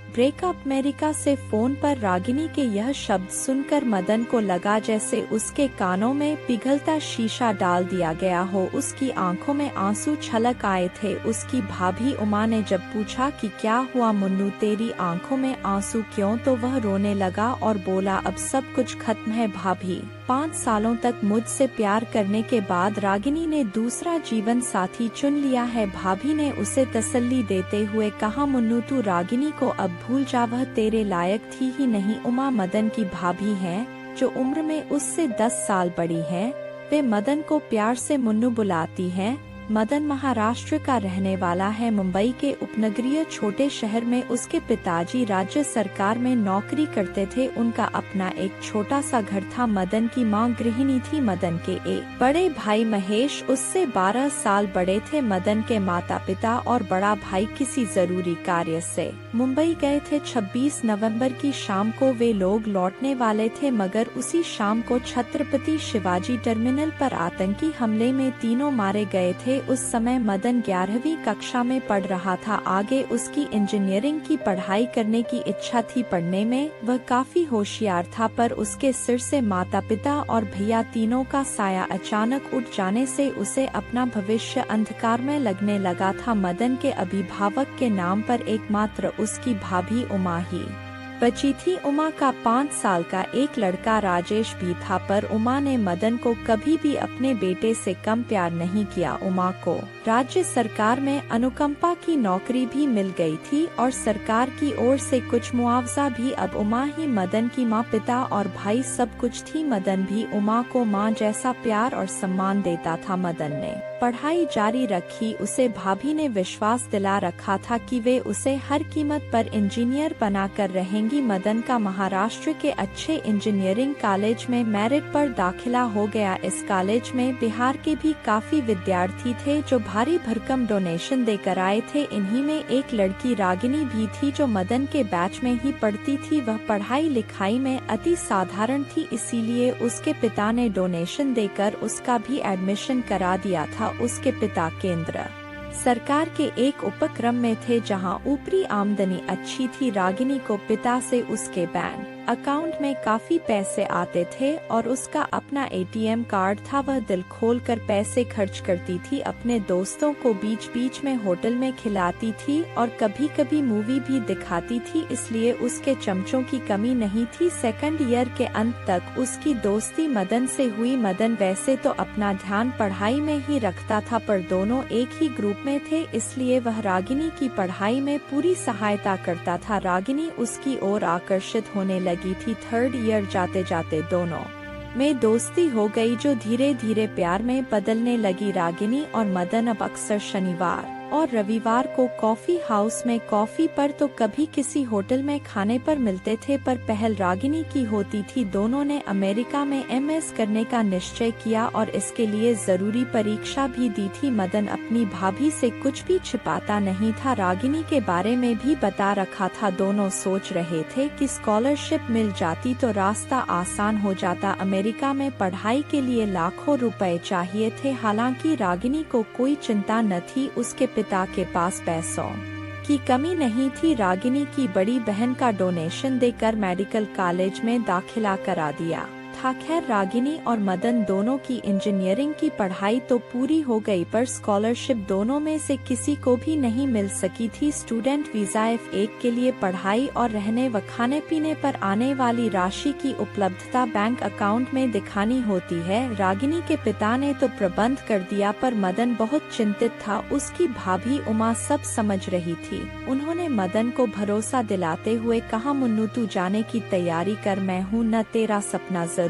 Breakup America से phone पर रागिनी के यह शब्द सुनकर मदन को लगा जैसे उसके कानों में पिघलता शीशा डाल दिया गया हो। उसकी आंखों में आंसू छलक आए थे। उसकी भाभी उमा ने जब पूछा कि क्या हुआ मुन्नू, तेरी आंखों में आंसू क्यों, तो वह रोने लगा और बोला, अब सब कुछ खत्म है भाभी। 5 सालों तक मुझसे प्यार करने के बाद रागिनी ने दूसरा जीवन साथी चुन लिया है। भाभी ने उसे तसल्ली देते हुए कहा, मुन्नू तू रागिनी को अब भूल जा, वह तेरे लायक थी ही नहीं। उमा मदन की भाभी हैं, जो उम्र में उससे 10 साल बड़ी हैं। वे मदन को प्यार से मुन्नू बुलाती हैं। मदन महाराष्ट्र का रहने वाला है। मुंबई के उपनगरीय छोटे शहर में उसके पिताजी राज्य सरकार में नौकरी करते थे। उनका अपना एक छोटा सा घर था। मदन की मां गृहिणी थी। मदन के एक बड़े भाई महेश उससे 12 साल बड़े थे। मदन के माता पिता और बड़ा भाई किसी जरूरी कार्य से मुंबई गए थे। 26 नवंबर की शाम को वे लोग लौटने वाले थे, मगर उसी शाम को छत्रपति शिवाजी टर्मिनल पर आतंकी हमले में तीनों मारे गए थे। उस समय मदन 11वीं कक्षा में पढ़ रहा था। आगे उसकी इंजीनियरिंग की पढ़ाई करने की इच्छा थी। पढ़ने में वह काफी होशियार था, पर उसके सिर से माता पिता और भैया तीनों का साया अचानक उठ जाने से उसे अपना भविष्य अंधकार में लगने लगा था। मदन के अभिभावक के नाम पर एकमात्र उसकी भाभी उमा ही बची थी। उमा का 5 साल का एक लड़का राजेश भी था, पर उमा ने मदन को कभी भी अपने बेटे से कम प्यार नहीं किया। उमा को राज्य सरकार में अनुकंपा की नौकरी भी मिल गई थी और सरकार की ओर से कुछ मुआवजा भी। अब उमा ही मदन की माँ, पिता और भाई सब कुछ थी। मदन भी उमा को माँ जैसा प्यार और सम्मान देता था। मदन ने पढ़ाई जारी रखी। उसे भाभी ने विश्वास दिला रखा था कि वे उसे हर कीमत पर इंजीनियर बनाकर रहेंगी। मदन का महाराष्ट्र के अच्छे इंजीनियरिंग कॉलेज में मेरिट पर दाखिला हो गया। इस कॉलेज में बिहार के भी काफी विद्यार्थी थे जो भारी भरकम डोनेशन देकर आए थे। इन्हीं में एक लड़की रागिनी भी थी जो मदन के बैच में ही पढ़ती थी। वह पढ़ाई लिखाई में अति साधारण थी, इसीलिए उसके पिता ने डोनेशन देकर उसका भी एडमिशन करा दिया था। उसके पिता केंद्र सरकार के एक उपक्रम में थे जहां ऊपरी आमदनी अच्छी थी। रागिनी को पिता से उसके बैंक अकाउंट में काफी पैसे आते थे और उसका अपना एटीएम कार्ड था। वह दिल खोलकर पैसे खर्च करती थी। अपने दोस्तों को बीच बीच में होटल में खिलाती थी और कभी कभी मूवी भी दिखाती थी, इसलिए उसके चमचों की कमी नहीं थी। सेकंड ईयर के अंत तक उसकी दोस्ती मदन से हुई। मदन वैसे तो अपना ध्यान पढ़ाई में ही रखता था, पर दोनों एक ही ग्रुप में थे, इसलिए वह रागिनी की पढ़ाई में पूरी सहायता करता था। रागिनी उसकी ओर आकर्षित होने लगी थी। 3rd ईयर जाते जाते दोनों में दोस्ती हो गई, जो धीरे धीरे प्यार में बदलने लगी। रागिनी और मदन अब अक्सर शनिवार और रविवार को कॉफी हाउस में कॉफी पर तो कभी किसी होटल में खाने पर मिलते थे, पर पहल रागिनी की होती थी। दोनों ने अमेरिका में MS करने का निश्चय किया और इसके लिए जरूरी परीक्षा भी दी थी। मदन अपनी भाभी से कुछ भी छिपाता नहीं था, रागिनी के बारे में भी बता रखा था। दोनों सोच रहे थे कि स्कॉलरशिप मिल जाती तो रास्ता आसान हो जाता। अमेरिका में पढ़ाई के लिए लाखों रुपए चाहिए थे। हालांकि रागिनी को कोई चिंता न थी, उसके पिता के पास पैसों की कमी नहीं थी। रागिनी की बड़ी बहन का डोनेशन देकर मेडिकल कॉलेज में दाखिला करा दिया था। खैर, रागिनी और मदन दोनों की इंजीनियरिंग की पढ़ाई तो पूरी हो गई, पर स्कॉलरशिप दोनों में से किसी को भी नहीं मिल सकी थी। स्टूडेंट वीजा F1 के लिए पढ़ाई और रहने व खाने पीने पर आने वाली राशि की उपलब्धता बैंक अकाउंट में दिखानी होती है। रागिनी के पिता ने तो प्रबंध कर दिया, पर मदन बहुत चिंतित था। उसकी भाभी उमा सब समझ रही थी। उन्होंने मदन को भरोसा दिलाते हुए कहा, मुन्नू तू जाने की तैयारी कर, मैं हूँ न, तेरा सपना जरूर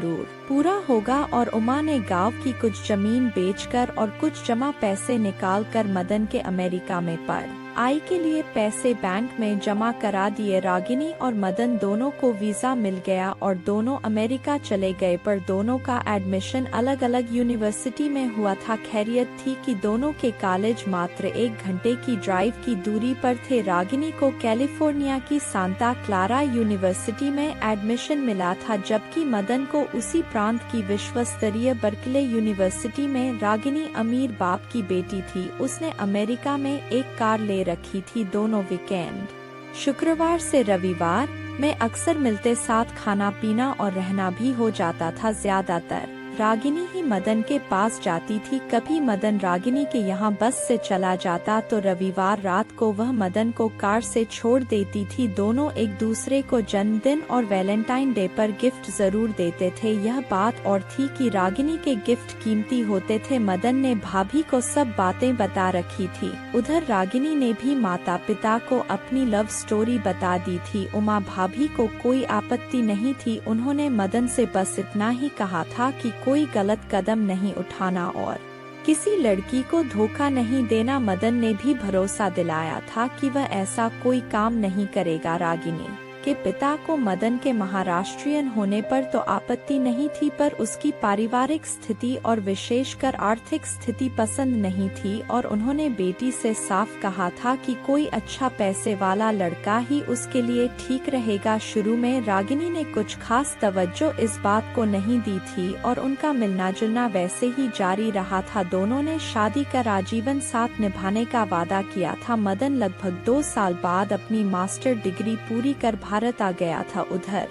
पूरा होगा। और उमा ने गांव की कुछ जमीन बेचकर और कुछ जमा पैसे निकालकर मदन के अमेरिका में पढ़ाई के लिए पैसे बैंक में जमा करा दिए। रागिनी और मदन दोनों को वीजा मिल गया और दोनों अमेरिका चले गए, पर दोनों का एडमिशन अलग अलग यूनिवर्सिटी में हुआ था। खैरियत थी कि दोनों के कॉलेज मात्र 1 घंटे की ड्राइव की दूरी पर थे। रागिनी को कैलिफोर्निया की सांता क्लारा यूनिवर्सिटी में एडमिशन मिला था, जबकि मदन को उसी प्रांत की विश्व स्तरीय बर्कले यूनिवर्सिटी में। रागिनी अमीर बाप की बेटी थी। उसने अमेरिका में एक कार ले रखी थी। दोनों वीकेंड शुक्रवार से रविवार में अक्सर मिलते साथ खाना पीना और रहना भी हो जाता था। ज्यादातर रागिनी ही मदन के पास जाती थी। कभी मदन रागिनी के यहाँ बस से चला जाता तो रविवार रात को वह मदन को कार से छोड़ देती थी। दोनों एक दूसरे को जन्मदिन और वैलेंटाइन डे पर गिफ्ट जरूर देते थे। यह बात और थी कि रागिनी के गिफ्ट कीमती होते थे। मदन ने भाभी को सब बातें बता रखी थी। उधर रागिनी ने भी माता पिता को अपनी लव स्टोरी बता दी थी। उमा भाभी को कोई आपत्ति नहीं थी। उन्होंने मदन से बस इतना ही कहा था कि कोई गलत कदम नहीं उठाना और किसी लड़की को धोखा नहीं देना। मदन ने भी भरोसा दिलाया था कि वह ऐसा कोई काम नहीं करेगा। रागिनी के पिता को मदन के महाराष्ट्रियन होने पर तो आपत्ति नहीं थी, पर उसकी पारिवारिक स्थिति और विशेषकर आर्थिक स्थिति पसंद नहीं थी और उन्होंने बेटी से साफ कहा था कि कोई अच्छा पैसे वाला लड़का ही उसके लिए ठीक रहेगा। शुरू में रागिनी ने कुछ खास तवज्जो इस बात को नहीं दी थी और उनका मिलना जुलना वैसे ही जारी रहा था। दोनों ने शादी कर आजीवन साथ निभाने का वादा किया था। मदन लगभग 2 साल बाद अपनी मास्टर डिग्री पूरी कर भारत आ गया था। उधर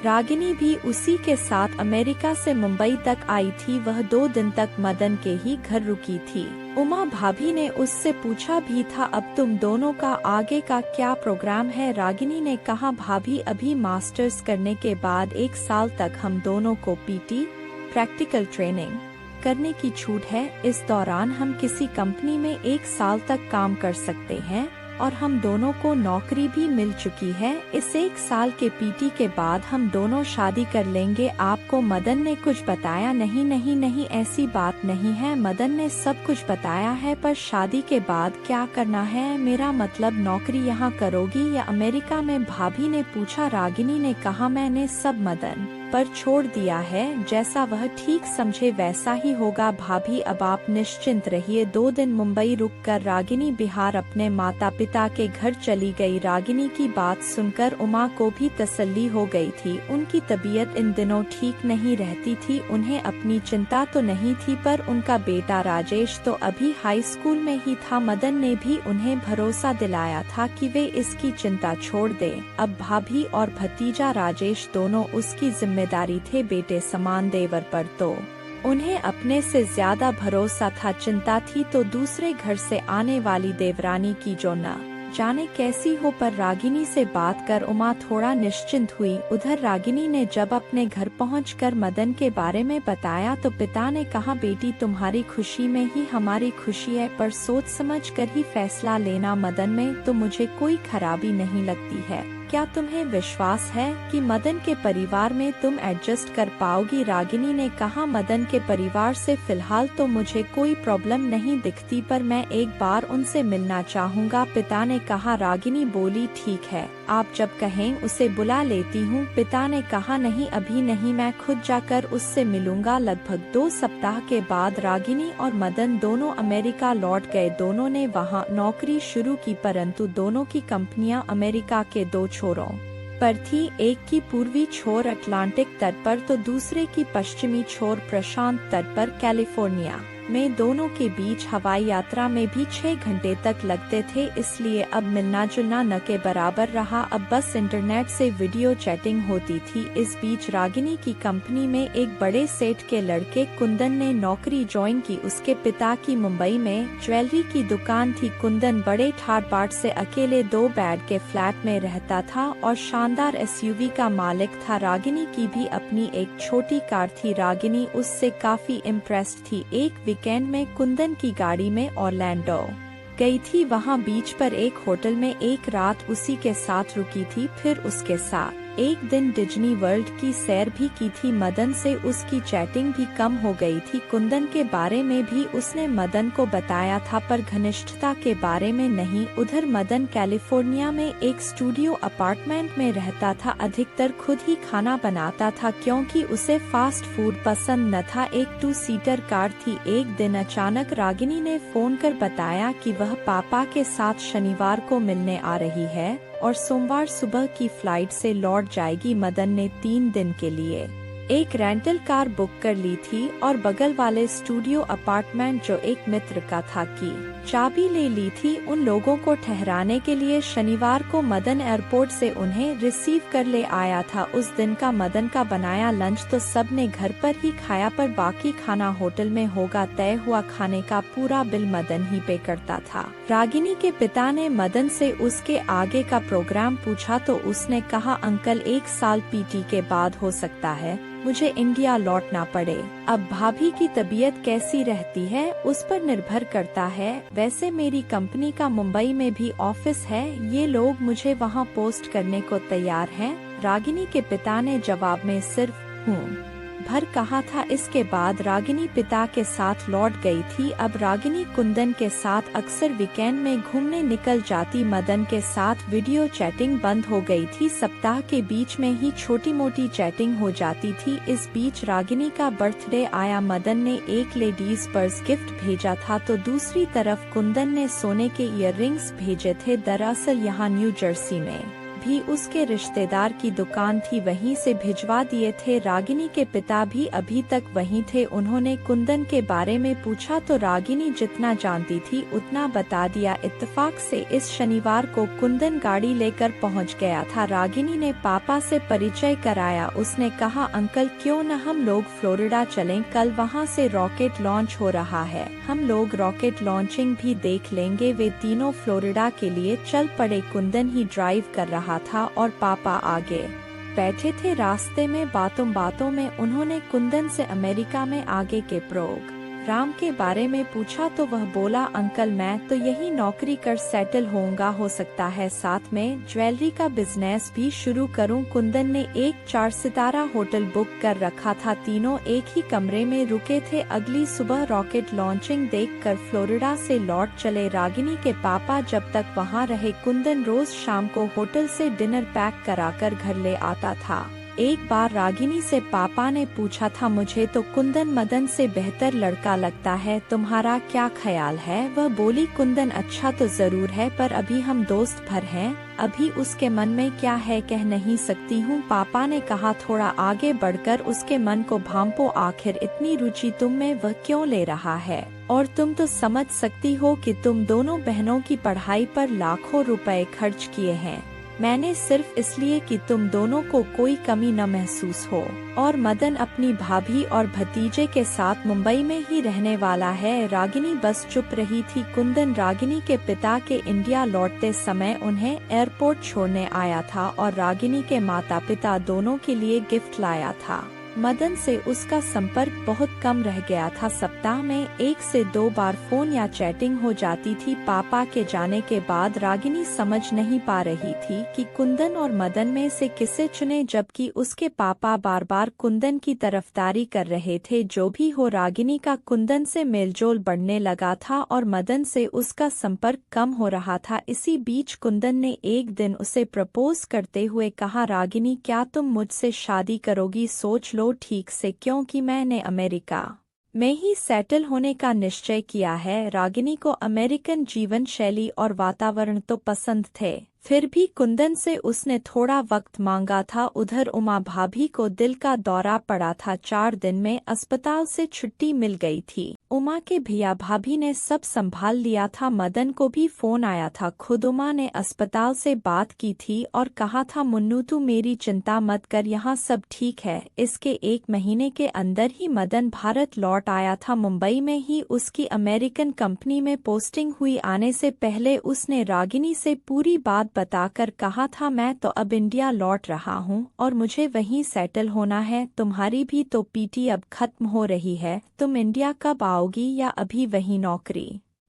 रागिनी भी उसी के साथ अमेरिका से मुंबई तक आई थी। वह 2 दिन तक मदन के ही घर रुकी थी। उमा भाभी ने उससे पूछा भी था, अब तुम दोनों का आगे का क्या प्रोग्राम है? रागिनी ने कहा, भाभी अभी मास्टर्स करने के बाद 1 साल तक हम दोनों को पीटी प्रैक्टिकल ट्रेनिंग करने की छूट है। इस दौरान हम किसी कंपनी में 1 साल तक काम कर सकते हैं और हम दोनों को नौकरी भी मिल चुकी है। इस 1 साल के पीटी के बाद हम दोनों शादी कर लेंगे। आपको मदन ने कुछ बताया? नहीं नहीं नहीं, ऐसी बात नहीं है। मदन ने सब कुछ बताया है, पर शादी के बाद क्या करना है? मेरा मतलब नौकरी यहाँ करोगी या अमेरिका में? भाभी ने पूछा। रागिनी ने कहा, मैंने सब मदन पर छोड़ दिया है। जैसा वह ठीक समझे वैसा ही होगा। भाभी अब आप निश्चिंत रहिए। 2 दिन मुंबई रुककर रागिनी बिहार अपने माता पिता के घर चली गई। रागिनी की बात सुनकर उमा को भी तसल्ली हो गई थी। उनकी तबीयत इन दिनों ठीक नहीं रहती थी। उन्हें अपनी चिंता तो नहीं थी, पर उनका बेटा राजेश तो अभी हाई स्कूल में ही था। मदन ने भी उन्हें भरोसा दिलाया था कि वे इसकी चिंता छोड़ दें। अब भाभी और भतीजा राजेश दोनों उसकी जिम्मेदारी थे। बेटे समान देवर पर तो उन्हें अपने से ज्यादा भरोसा था। चिंता थी तो दूसरे घर से आने वाली देवरानी की, जो न जाने कैसी हो, पर रागिनी से बात कर उमा थोड़ा निश्चिंत हुई। उधर रागिनी ने जब अपने घर पहुंचकर मदन के बारे में बताया तो पिता ने कहा, बेटी तुम्हारी खुशी में ही हमारी खुशी है, पर सोच समझ कर ही फैसला लेना। मदन में तो मुझे कोई खराबी नहीं लगती है। क्या तुम्हें विश्वास है कि मदन के परिवार में तुम एडजस्ट कर पाओगी? रागिनी ने कहा, मदन के परिवार से फिलहाल तो मुझे कोई प्रॉब्लम नहीं दिखती, पर मैं एक बार उनसे मिलना चाहूँगा। पिता ने कहा। रागिनी बोली, ठीक है, आप जब कहें उसे बुला लेती हूँ। पिता ने कहा, नहीं अभी नहीं, मैं खुद जाकर उससे मिलूंगा। लगभग 2 सप्ताह के बाद रागिनी और मदन दोनों अमेरिका लौट गए। दोनों ने वहाँ नौकरी शुरू की, परंतु दोनों की कंपनियां अमेरिका के 2 छोरों पर थी। एक की पूर्वी छोर अटलांटिक तट पर तो दूसरे की पश्चिमी छोर प्रशांत तट पर कैलिफोर्निया में। दोनों के बीच हवाई यात्रा में भी 6 घंटे तक लगते थे, इसलिए अब मिलना जुलना न के बराबर रहा। अब बस इंटरनेट से वीडियो चैटिंग होती थी। इस बीच रागिनी की कंपनी में एक बड़े सेठ के लड़के कुंदन ने नौकरी ज्वाइन की। उसके पिता की मुंबई में ज्वेलरी की दुकान थी। कुंदन बड़े ठाट बाट से अकेले 2 बेड के फ्लैट में रहता था और शानदार एसयूवी का मालिक था। रागिनी की भी अपनी एक छोटी कार थी। रागिनी उससे काफी इम्प्रेस्ड थी। एक वीकेंड में कुंदन की गाड़ी में ऑरलैंडो गई थी। वहां बीच पर एक होटल में एक रात उसी के साथ रुकी थी। फिर उसके साथ एक दिन डिज्नी वर्ल्ड की सैर भी की थी। मदन से उसकी चैटिंग भी कम हो गई थी। कुंदन के बारे में भी उसने मदन को बताया था, पर घनिष्ठता के बारे में नहीं। उधर मदन कैलिफोर्निया में एक स्टूडियो अपार्टमेंट में रहता था। अधिकतर खुद ही खाना बनाता था, क्योंकि उसे फास्ट फूड पसंद न था। एक 2 सीटर कार थी। एक दिन अचानक रागिनी ने फोन कर बताया कि वह पापा के साथ शनिवार को मिलने आ रही है और सोमवार सुबह की फ्लाइट से लौट जाएगी। मदन ने 3 दिन के लिए एक रेंटल कार बुक कर ली थी और बगल वाले स्टूडियो अपार्टमेंट जो एक मित्र का था की चाबी ले ली थी। उन लोगों को ठहराने के लिए शनिवार को मदन एयरपोर्ट से उन्हें रिसीव कर ले आया था। उस दिन का मदन का बनाया लंच तो सब ने घर पर ही खाया, पर बाकी खाना होटल में होगा। तय हुआ खाने का पूरा बिल मदन ही पे करता था। रागिनी के पिता ने मदन से उसके आगे का प्रोग्राम पूछा तो उसने कहा, अंकल 1 साल पीटी के बाद हो सकता है मुझे इंडिया लौटना पड़े। अब भाभी की तबीयत कैसी रहती है उस पर निर्भर करता है। वैसे मेरी कंपनी का मुंबई में भी ऑफिस है, ये लोग मुझे वहाँ पोस्ट करने को तैयार हैं। रागिनी के पिता ने जवाब में सिर्फ हूँ भर कहा था। इसके बाद रागिनी पिता के साथ लौट गई थी। अब रागिनी कुंदन के साथ अक्सर वीकेंड में घूमने निकल जाती। मदन के साथ वीडियो चैटिंग बंद हो गई थी। सप्ताह के बीच में ही छोटी मोटी चैटिंग हो जाती थी। इस बीच रागिनी का बर्थडे आया। मदन ने एक लेडीज पर्स गिफ्ट भेजा था तो दूसरी तरफ कुंदन ने सोने के इयररिंग्स भेजे थे। दरअसल यहाँ न्यू जर्सी में भी उसके रिश्तेदार की दुकान थी, वहीं से भिजवा दिए थे। रागिनी के पिता भी अभी तक वहीं थे। उन्होंने कुंदन के बारे में पूछा तो रागिनी जितना जानती थी उतना बता दिया। इत्तेफाक से इस शनिवार को कुंदन गाड़ी लेकर पहुंच गया था। रागिनी ने पापा से परिचय कराया। उसने कहा, अंकल क्यों न हम लोग फ्लोरिडा चलें, कल वहां से रॉकेट लॉन्च हो रहा है, हम लोग रॉकेट लॉन्चिंग भी देख लेंगे। वे तीनों फ्लोरिडा के लिए चल पड़े। कुंदन ही ड्राइव कर रहा था और पापा आगे बैठे थे। रास्ते में बातों में उन्होंने कुंदन से अमेरिका में आगे के प्रोग्राम के बारे में पूछा तो वह बोला, अंकल मैं तो यही नौकरी कर सेटल होऊंगा, हो सकता है साथ में ज्वेलरी का बिजनेस भी शुरू करूं। कुंदन ने एक 4 सितारा होटल बुक कर रखा था। तीनों एक ही कमरे में रुके थे। अगली सुबह रॉकेट लॉन्चिंग देखकर फ्लोरिडा से लौट चले। रागिनी के पापा जब तक वहां रहे, कुंदन रोज शाम को होटल से डिनर पैक कराकर घर ले आता था। एक बार रागिनी से पापा ने पूछा था, मुझे तो कुंदन मदन से बेहतर लड़का लगता है, तुम्हारा क्या ख्याल है? वह बोली, कुंदन अच्छा तो जरूर है पर अभी हम दोस्त भर हैं, अभी उसके मन में क्या है कह नहीं सकती हूँ। पापा ने कहा, थोड़ा आगे बढ़कर उसके मन को भांपो, आखिर इतनी रुचि तुम में वह क्यों ले रहा है? और तुम तो समझ सकती हो कि तुम दोनों बहनों की पढ़ाई पर लाखों रुपए खर्च किए हैं। मैंने सिर्फ इसलिए कि तुम दोनों को कोई कमी न महसूस हो। और मदन अपनी भाभी और भतीजे के साथ मुंबई में ही रहने वाला है। रागिनी बस चुप रही थी। कुंदन रागिनी के पिता के इंडिया लौटते समय उन्हें एयरपोर्ट छोड़ने आया था और रागिनी के माता पिता दोनों के लिए गिफ्ट लाया था। मदन से उसका संपर्क बहुत कम रह गया था। सप्ताह में 1 से 2 बार फोन या चैटिंग हो जाती थी। पापा के जाने के बाद रागिनी समझ नहीं पा रही थी कि कुंदन और मदन में से किसे चुने, जबकि उसके पापा बार बार कुंदन की तरफदारी कर रहे थे। जो भी हो, रागिनी का कुंदन से मेलजोल बढ़ने लगा था और मदन से उसका संपर्क कम हो रहा था। इसी बीच कुंदन ने एक दिन उसे प्रपोज करते हुए कहा, रागिनी क्या तुम मुझसे शादी करोगी? सोच लो ठीक से, क्योंकि मैंने अमेरिका में ही सेटल होने का निश्चय किया है। रागिनी को अमेरिकन जीवन शैली और वातावरण तो पसंद थे, फिर भी कुंदन से उसने थोड़ा वक्त मांगा था। उधर उमा भाभी को दिल का दौरा पड़ा था। 4 दिन में अस्पताल से छुट्टी मिल गई थी। उमा के भैया भाभी ने सब संभाल लिया था। मदन को भी फोन आया था। खुद उमा ने अस्पताल से बात की थी और कहा था, मुन्नू तू मेरी चिंता मत कर, यहाँ सब ठीक है। इसके 1 महीने के अंदर ही मदन भारत लौट आया था। मुंबई में ही उसकी अमेरिकन कंपनी में पोस्टिंग हुई। आने से पहले उसने रागिनी से पूरी बात बताकर कहा था, मैं तो अब इंडिया लौट रहा हूँ और मुझे वहीं सेटल होना है। तुम्हारी भी तो पीटी अब खत्म हो रही है, तुम इंडिया कब आओगी या अभी वहीं नौकरी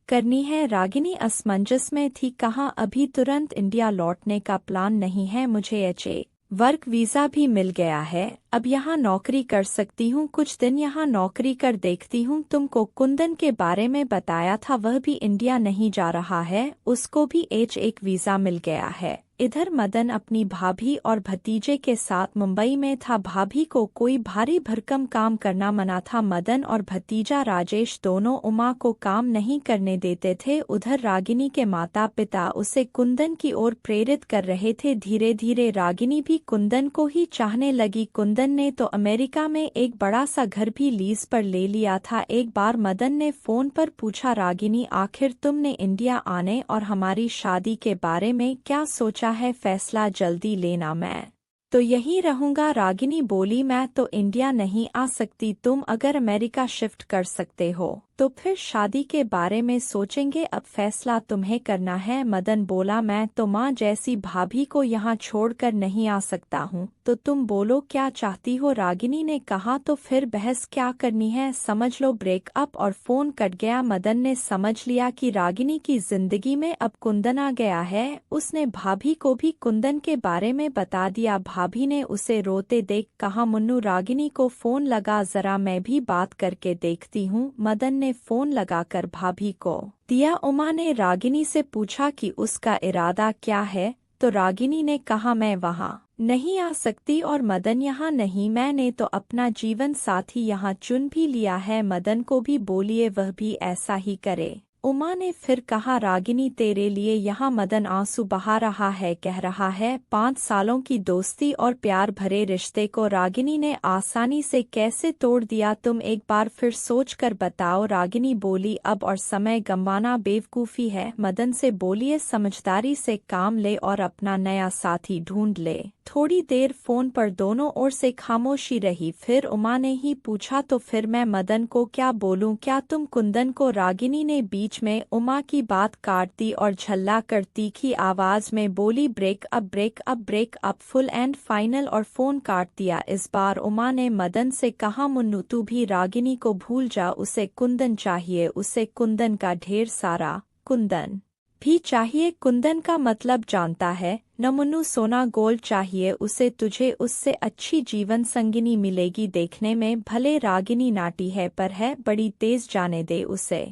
करनी है? रागिनी असमंजस में थी। कहा, अभी तुरंत इंडिया लौटने का प्लान नहीं है, मुझे एच वर्क वीजा भी मिल गया है, अब यहाँ नौकरी कर सकती हूँ, कुछ दिन यहाँ नौकरी कर देखती हूँ। तुमको कुंदन के बारे में बताया था, वह भी इंडिया नहीं जा रहा है, उसको भी H1 वीजा मिल गया है। इधर मदन अपनी भाभी और भतीजे के साथ मुंबई में था। भाभी को कोई भारी भरकम काम करना मना था। मदन और भतीजा राजेश दोनों उमा को काम नहीं करने देते थे। उधर रागिनी के माता पिता उसे कुंदन की ओर प्रेरित कर रहे थे। धीरे धीरे रागिनी भी कुंदन को ही चाहने लगी। कुंदन मदन ने तो अमेरिका में एक बड़ा सा घर भी लीज पर ले लिया था। एक बार मदन ने फोन पर पूछा, रागिनी आखिर तुमने इंडिया आने और हमारी शादी के बारे में क्या सोचा है? फैसला जल्दी लेना, मैं तो यहीं रहूंगा। रागिनी बोली, मैं तो इंडिया नहीं आ सकती, तुम अगर अमेरिका शिफ्ट कर सकते हो तो फिर शादी के बारे में सोचेंगे, अब फैसला तुम्हें करना है। मदन बोला, मैं तो माँ जैसी भाभी को यहाँ छोड़कर नहीं आ सकता हूँ, तो तुम बोलो क्या चाहती हो? रागिनी ने कहा, तो फिर बहस क्या करनी है, समझ लो ब्रेकअप। और फोन कट गया। मदन ने समझ लिया कि रागिनी की जिंदगी में अब कुंदन आ गया है। उसने भाभी को भी कुंदन के बारे में बता दिया। भाभी ने उसे रोते देख कहा, मुन्नू रागिनी को फोन लगा, जरा मैं भी बात करके देखती हूँ। मदन ने फोन लगाकर भाभी को दिया। उमा ने रागिनी से पूछा कि उसका इरादा क्या है, तो रागिनी ने कहा, मैं वहाँ नहीं आ सकती और मदन यहाँ नहीं, मैंने तो अपना जीवन साथी यहाँ चुन भी लिया है। मदन को भी बोलिए वह भी ऐसा ही करे। उमा ने फिर कहा, रागिनी तेरे लिए यहाँ मदन आंसू बहा रहा है, कह रहा है 5 सालों की दोस्ती और प्यार भरे रिश्ते को रागिनी ने आसानी से कैसे तोड़ दिया, तुम एक बार फिर सोच कर बताओ। रागिनी बोली, अब और समय गंवाना बेवकूफ़ी है। मदन से बोलिए समझदारी से काम ले और अपना नया साथी ढूंढ ले। थोड़ी देर फोन पर दोनों ओर से खामोशी रही। फिर उमा ने ही पूछा, तो फिर मैं मदन को क्या बोलूं, क्या तुम कुंदन को? रागिनी ने बीच में उमा की बात काट दी और झल्ला कर तीखी आवाज में बोली, breakup breakup breakup full and final, और फोन काट दिया। इस बार उमा ने मदन से कहा, मुन्नू तू भी रागिनी को भूल जा, उसे कुंदन चाहिए, उसे कुंदन का ढेर सारा कुंदन भी चाहिए। कुंदन का मतलब जानता है न मुन्नू, सोना गोल्ड चाहिए उसे, तुझे उससे अच्छी जीवन संगिनी मिलेगी। देखने में भले रागिनी नाटी है पर है बड़ी तेज, जाने दे उसे।